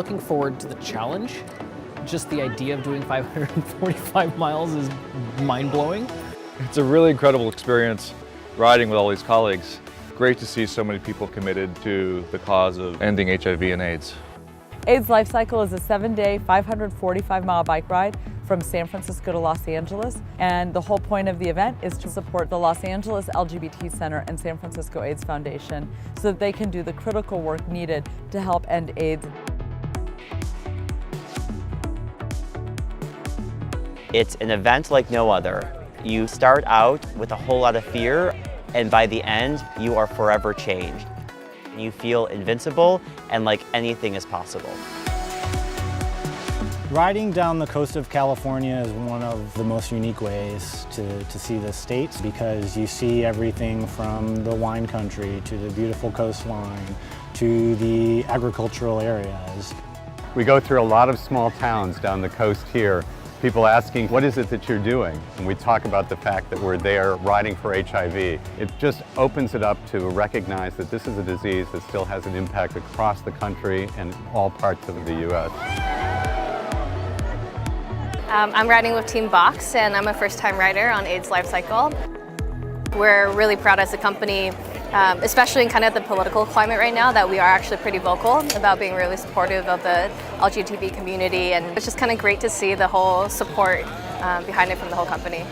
looking forward to the challenge. Just the idea of doing 545 miles is mind-blowing. It's a really incredible experience riding with all these colleagues. Great to see so many people committed to the cause of ending HIV and AIDS. AIDS LifeCycle is a 7-day, 545-mile bike ride from San Francisco to Los Angeles, and the whole point of the event is to support the Los Angeles LGBT Center and San Francisco AIDS Foundation so that they can do the critical work needed to help end AIDS. It's an event like no other. You start out with a whole lot of fear, and by the end, you are forever changed. You feel invincible and like anything is possible. Riding down the coast of California is one of the most unique ways to see the state, because you see everything from the wine country to the beautiful coastline to the agricultural areas. We go through a lot of small towns down the coast here. People asking, what is it that you're doing? And we talk about the fact that we're there riding for HIV. It just opens it up to recognize that this is a disease that still has an impact across the country and all parts of the U.S. I'm riding with Team Box, and I'm a first-time rider on AIDS LifeCycle. We're really proud as a company, especially in kind of the political climate right now, that we are actually pretty vocal about being really supportive of the LGBT community, and it's just kind of great to see the whole support behind it from the whole company.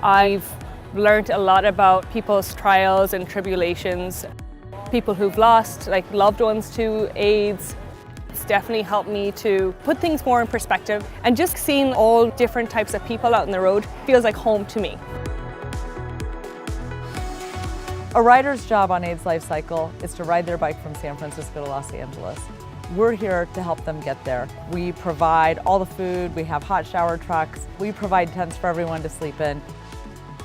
I've learned a lot about people's trials and tribulations, people who've lost loved ones to AIDS. It's definitely helped me to put things more in perspective, and just seeing all different types of people out on the road feels like home to me. A rider's job on AIDS LifeCycle is to ride their bike from San Francisco to Los Angeles. We're here to help them get there. We provide all the food, we have hot shower trucks, we provide tents for everyone to sleep in.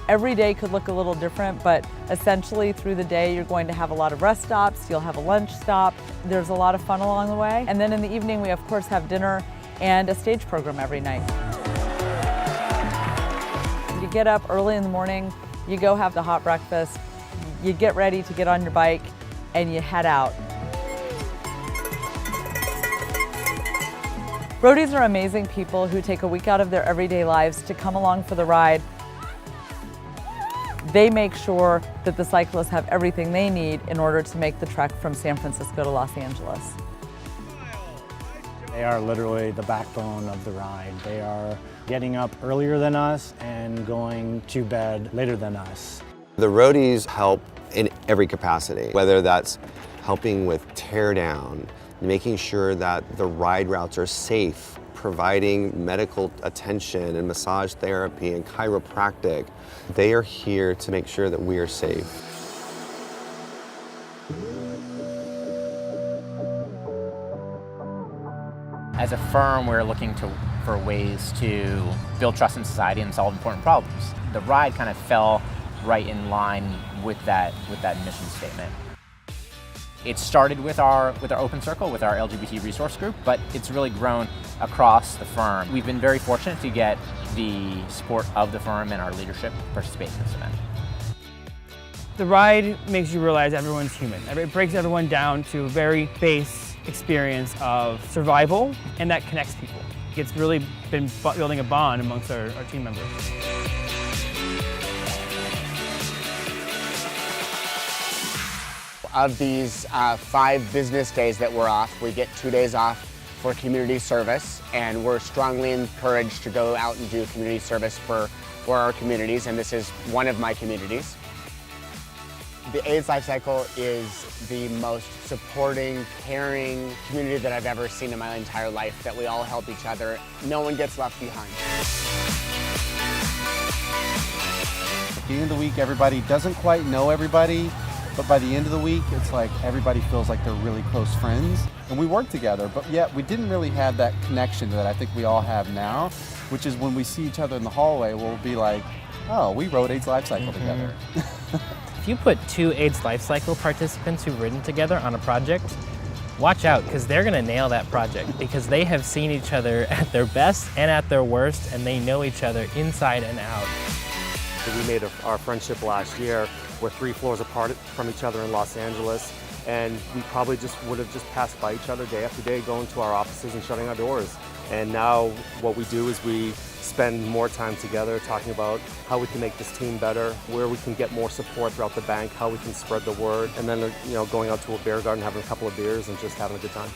Every day could look a little different, but essentially through the day you're going to have a lot of rest stops, you'll have a lunch stop, there's a lot of fun along the way. And then in the evening we of course have dinner and a stage program every night. You get up early in the morning, you go have the hot breakfast, you get ready to get on your bike, and you head out. Roadies are amazing people who take a week out of their everyday lives to come along for the ride. They make sure that the cyclists have everything they need in order to make the trek from San Francisco to Los Angeles. They are literally the backbone of the ride. They are getting up earlier than us and going to bed later than us. The roadies help in every capacity, whether that's helping with tear down, making sure that the ride routes are safe, providing medical attention and massage therapy and chiropractic. They are here to make sure that we are safe. As a firm, we're looking for ways to build trust in society and solve important problems. The ride kind of fell right in line with that mission statement. It started with our open circle, with our LGBT resource group, but it's really grown across the firm. We've been very fortunate to get the support of the firm and our leadership to participate in this event. The ride makes you realize everyone's human. It breaks everyone down to a very base experience of survival, and that connects people. It's really been building a bond amongst our team members. Of these 5 business days that we're off, we get 2 days off for community service, and we're strongly encouraged to go out and do community service for our communities, and this is one of my communities. The AIDS LifeCycle is the most supporting, caring community that I've ever seen in my entire life, that we all help each other. No one gets left behind. At the end of the week, everybody doesn't quite know everybody, but by the end of the week, it's like everybody feels like they're really close friends. And we work together, but yet we didn't really have that connection that I think we all have now, which is when we see each other in the hallway, we'll be like, oh, we rode AIDS LifeCycle together. If you put 2 AIDS LifeCycle participants who've ridden together on a project, watch out, because they're going to nail that project, because they have seen each other at their best and at their worst, and they know each other inside and out. We made our friendship last year. We're 3 floors apart from each other in Los Angeles, and we probably just would have just passed by each other day after day, going to our offices and shutting our doors. And now what we do is we spend more time together talking about how we can make this team better, where we can get more support throughout the bank, how we can spread the word, and then going out to a beer garden, having a couple of beers and just having a good time.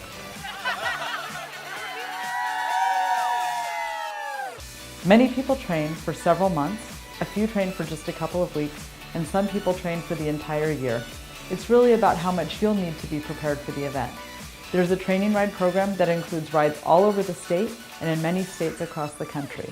Many people train for several months, a few train for just a couple of weeks, and some people train for the entire year. It's really about how much you'll need to be prepared for the event. There's a training ride program that includes rides all over the state and in many states across the country.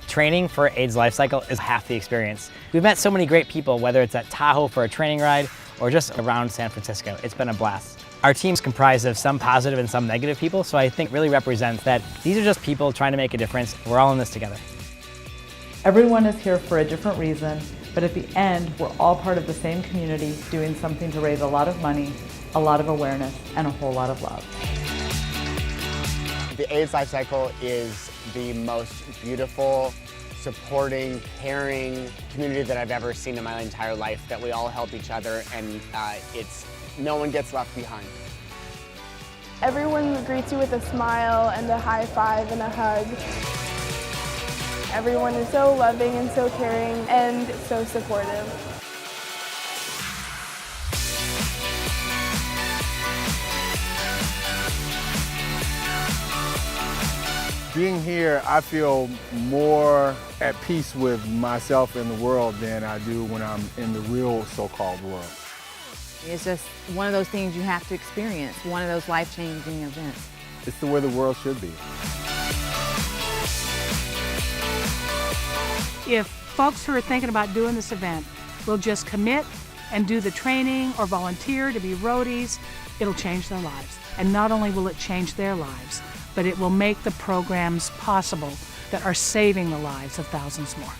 Training for AIDS LifeCycle is half the experience. We've met so many great people, whether it's at Tahoe for a training ride or just around San Francisco. It's been a blast. Our team's comprised of some positive and some negative people, so I think it really represents that these are just people trying to make a difference. We're all in this together. Everyone is here for a different reason, but at the end, we're all part of the same community doing something to raise a lot of money, a lot of awareness, and a whole lot of love. The AIDS LifeCycle is the most beautiful, supporting, caring community that I've ever seen in my entire life, that we all help each other, and no one gets left behind. Everyone greets you with a smile and a high five and a hug. Everyone is so loving and so caring and so supportive. Being here, I feel more at peace with myself and the world than I do when I'm in the real so-called world. It's just one of those things you have to experience, one of those life-changing events. It's the way the world should be. If folks who are thinking about doing this event will just commit and do the training or volunteer to be roadies, it'll change their lives. And not only will it change their lives, but it will make the programs possible that are saving the lives of thousands more.